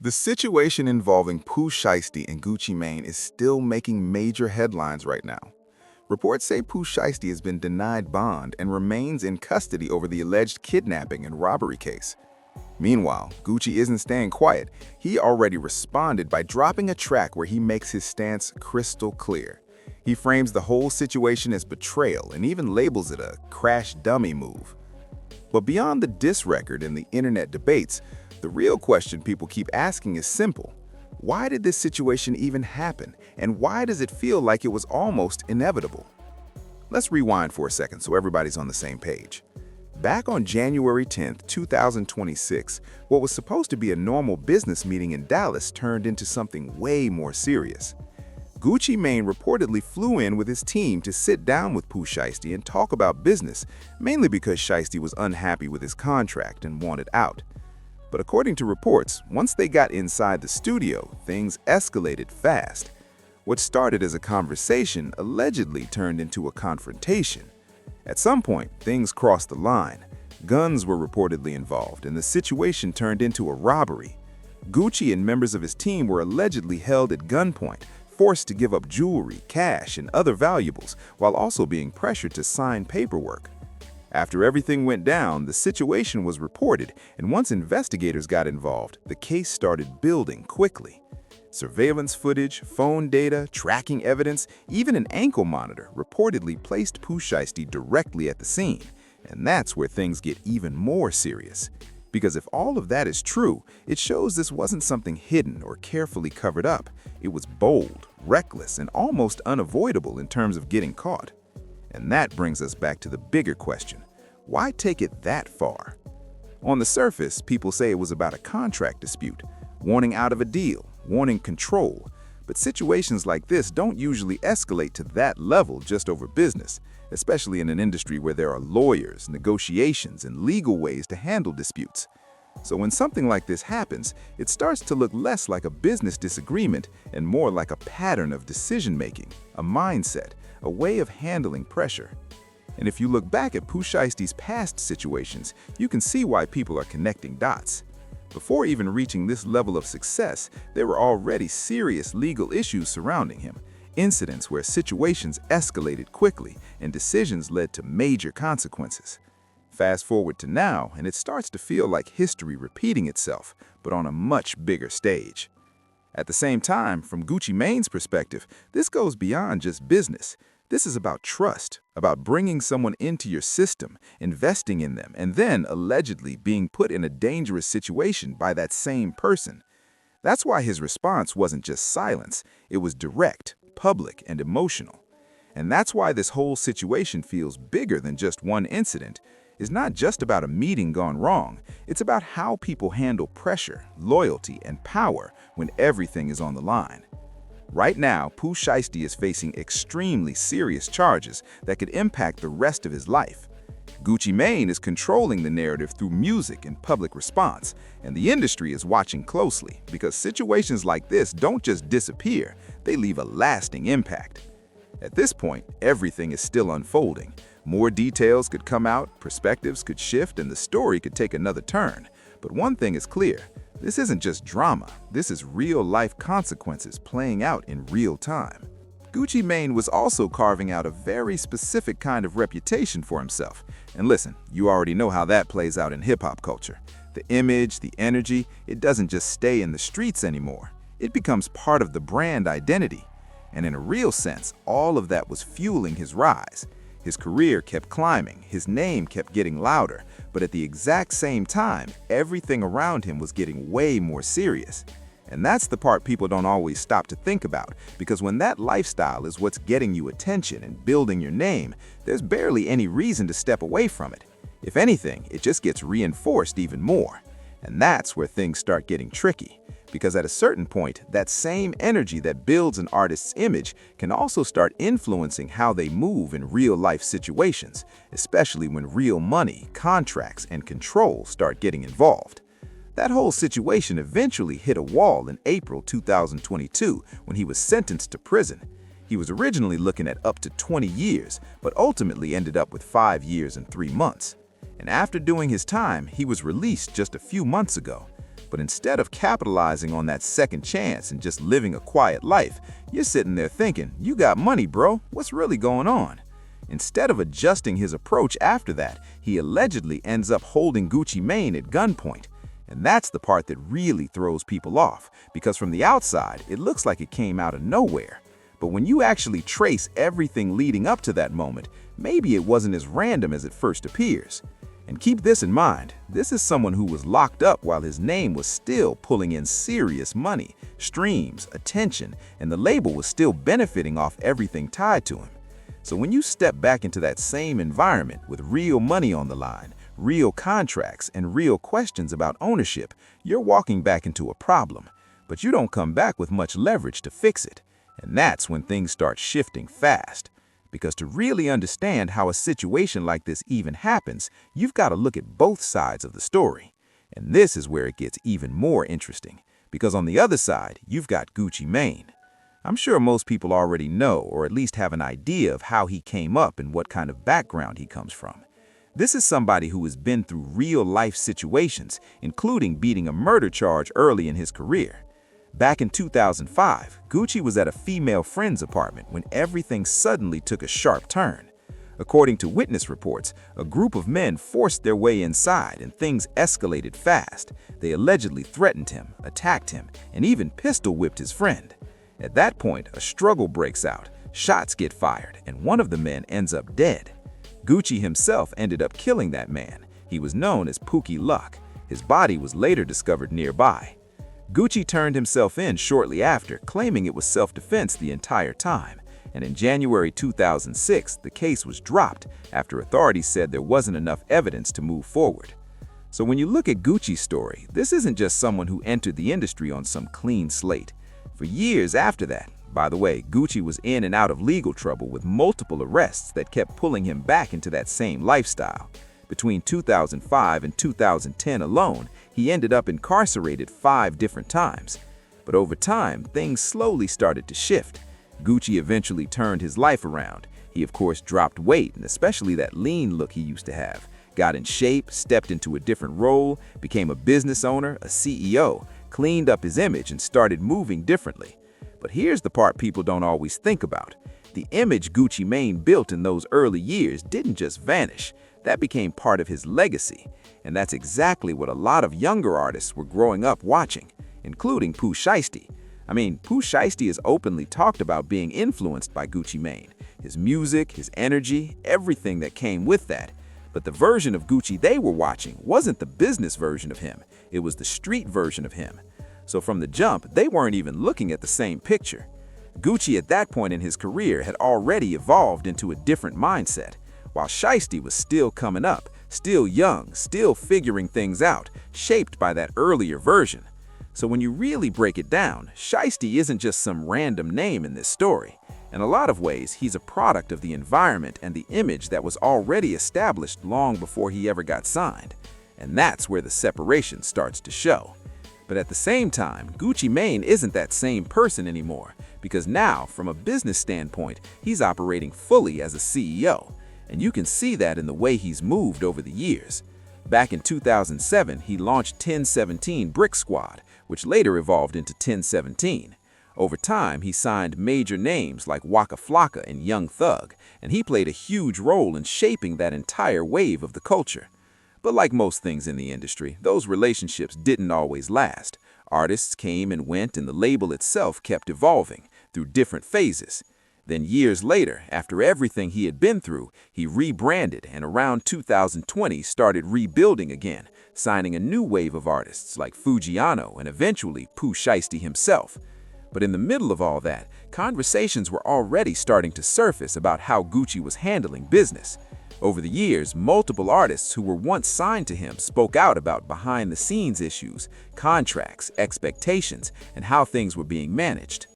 The situation involving Pooh Shiesty and Gucci Mane is still making major headlines right now. Reports say Pooh Shiesty has been denied bond and remains in custody over the alleged kidnapping and robbery case. Meanwhile, Gucci isn't staying quiet. He already responded by dropping a track where he makes his stance crystal clear. He frames the whole situation as betrayal and even labels it a crash dummy move. But beyond the diss record and the internet debates, the real question people keep asking is simple. Why did this situation even happen, and why does it feel like it was almost inevitable? Let's rewind for a second so everybody's on the same page. Back on January 10, 2026, what was supposed to be a normal business meeting in Dallas turned into something way more serious. Gucci Mane reportedly flew in with his team to sit down with Pooh Shiesty and talk about business, mainly because Shiesty was unhappy with his contract and wanted out. But according to reports, once they got inside the studio, things escalated fast. What started as a conversation allegedly turned into a confrontation. At some point, things crossed the line. Guns were reportedly involved, and the situation turned into a robbery. Gucci and members of his team were allegedly held at gunpoint, forced to give up jewelry, cash, and other valuables, while also being pressured to sign paperwork. After everything went down, the situation was reported, and once investigators got involved, the case started building quickly. Surveillance footage, phone data, tracking evidence, even an ankle monitor reportedly placed Pooh Shiesty directly at the scene. And that's where things get even more serious. Because if all of that is true, it shows this wasn't something hidden or carefully covered up. It was bold, reckless, and almost unavoidable in terms of getting caught. And that brings us back to the bigger question. Why take it that far? On the surface, people say it was about a contract dispute, wanting out of a deal, wanting control. But situations like this don't usually escalate to that level just over business, especially in an industry where there are lawyers, negotiations, and legal ways to handle disputes. So when something like this happens, it starts to look less like a business disagreement and more like a pattern of decision-making, a mindset, a way of handling pressure. And if you look back at Pooh Shiesty's past situations, you can see why people are connecting dots. Before even reaching this level of success, there were already serious legal issues surrounding him, incidents where situations escalated quickly and decisions led to major consequences. Fast forward to now, and it starts to feel like history repeating itself, but on a much bigger stage. At the same time, from Gucci Mane's perspective, this goes beyond just business. This is about trust, about bringing someone into your system, investing in them, and then allegedly being put in a dangerous situation by that same person. That's why his response wasn't just silence, it was direct, public, and emotional. And that's why this whole situation feels bigger than just one incident. It's not just about a meeting gone wrong, it's about how people handle pressure, loyalty, and power when everything is on the line. Right now, Pooh Shiesty is facing extremely serious charges that could impact the rest of his life. Gucci Mane is controlling the narrative through music and public response, and the industry is watching closely because situations like this don't just disappear, they leave a lasting impact. At this point, everything is still unfolding. More details could come out, perspectives could shift, and the story could take another turn. But one thing is clear. This isn't just drama, this is real-life consequences playing out in real time. Gucci Mane was also carving out a very specific kind of reputation for himself. And listen, you already know how that plays out in hip-hop culture. The image, the energy, it doesn't just stay in the streets anymore. It becomes part of the brand identity. And in a real sense, all of that was fueling his rise. His career kept climbing, his name kept getting louder, but at the exact same time, everything around him was getting way more serious. And that's the part people don't always stop to think about, because when that lifestyle is what's getting you attention and building your name, there's barely any reason to step away from it. If anything, it just gets reinforced even more. And that's where things start getting tricky. Because at a certain point, that same energy that builds an artist's image can also start influencing how they move in real-life situations, especially when real money, contracts, and control start getting involved. That whole situation eventually hit a wall in April 2022 when he was sentenced to prison. He was originally looking at up to 20 years, but ultimately ended up with 5 years and 3 months. And after doing his time, he was released just a few months ago. But instead of capitalizing on that second chance and just living a quiet life, you're sitting there thinking, you got money, bro. What's really going on? Instead of adjusting his approach after that, he allegedly ends up holding Gucci Mane at gunpoint. And that's the part that really throws people off, because from the outside, it looks like it came out of nowhere. But when you actually trace everything leading up to that moment, maybe it wasn't as random as it first appears. And keep this in mind, this is someone who was locked up while his name was still pulling in serious money, streams, attention, and the label was still benefiting off everything tied to him. So when you step back into that same environment with real money on the line, real contracts, and real questions about ownership, you're walking back into a problem. But you don't come back with much leverage to fix it. And that's when things start shifting fast. Because to really understand how a situation like this even happens, you've got to look at both sides of the story. And this is where it gets even more interesting, because on the other side, you've got Gucci Mane. I'm sure most people already know, or at least have an idea of how he came up and what kind of background he comes from. This is somebody who has been through real-life situations, including beating a murder charge early in his career. Back in 2005, Gucci was at a female friend's apartment when everything suddenly took a sharp turn. According to witness reports, a group of men forced their way inside and things escalated fast. They allegedly threatened him, attacked him, and even pistol-whipped his friend. At that point, a struggle breaks out, shots get fired, and one of the men ends up dead. Gucci himself ended up killing that man. He was known as Pookie Luck. His body was later discovered nearby. Gucci turned himself in shortly after, claiming it was self-defense the entire time. And in January 2006, the case was dropped after authorities said there wasn't enough evidence to move forward. So when you look at Gucci's story, this isn't just someone who entered the industry on some clean slate. For years after that, by the way, Gucci was in and out of legal trouble with multiple arrests that kept pulling him back into that same lifestyle. Between 2005 and 2010 alone, he ended up incarcerated 5 different times. But over time, things slowly started to shift. Gucci eventually turned his life around. He of course dropped weight, and especially that lean look he used to have, got in shape, stepped into a different role, became a business owner, a CEO, cleaned up his image, and started moving differently. But here's the part people don't always think about. The image Gucci Mane built in those early years didn't just vanish. That became part of his legacy, and that's exactly what a lot of younger artists were growing up watching, including Pooh Shiesty. I mean, Pooh Shiesty has openly talked about being influenced by Gucci Mane, his music, his energy, everything that came with that. But the version of Gucci they were watching wasn't the business version of him, it was the street version of him. So from the jump, they weren't even looking at the same picture. Gucci at that point in his career had already evolved into a different mindset, while Shiesty was still coming up, still young, still figuring things out, shaped by that earlier version. So when you really break it down, Shiesty isn't just some random name in this story. In a lot of ways, he's a product of the environment and the image that was already established long before he ever got signed. And that's where the separation starts to show. But at the same time, Gucci Mane isn't that same person anymore, because now, from a business standpoint, he's operating fully as a CEO. And you can see that in the way he's moved over the years. Back in 2007, he launched 1017 Brick Squad, which later evolved into 1017. Over time, he signed major names like Waka Flocka and Young Thug, and he played a huge role in shaping that entire wave of the culture. But like most things in the industry, those relationships didn't always last. Artists came and went, and the label itself kept evolving through different phases. Then years later, after everything he had been through, he rebranded and around 2020 started rebuilding again, signing a new wave of artists like Fujiano and eventually Pooh Shiesty himself. But in the middle of all that, conversations were already starting to surface about how Gucci was handling business. Over the years, multiple artists who were once signed to him spoke out about behind-the-scenes issues, contracts, expectations, and how things were being managed.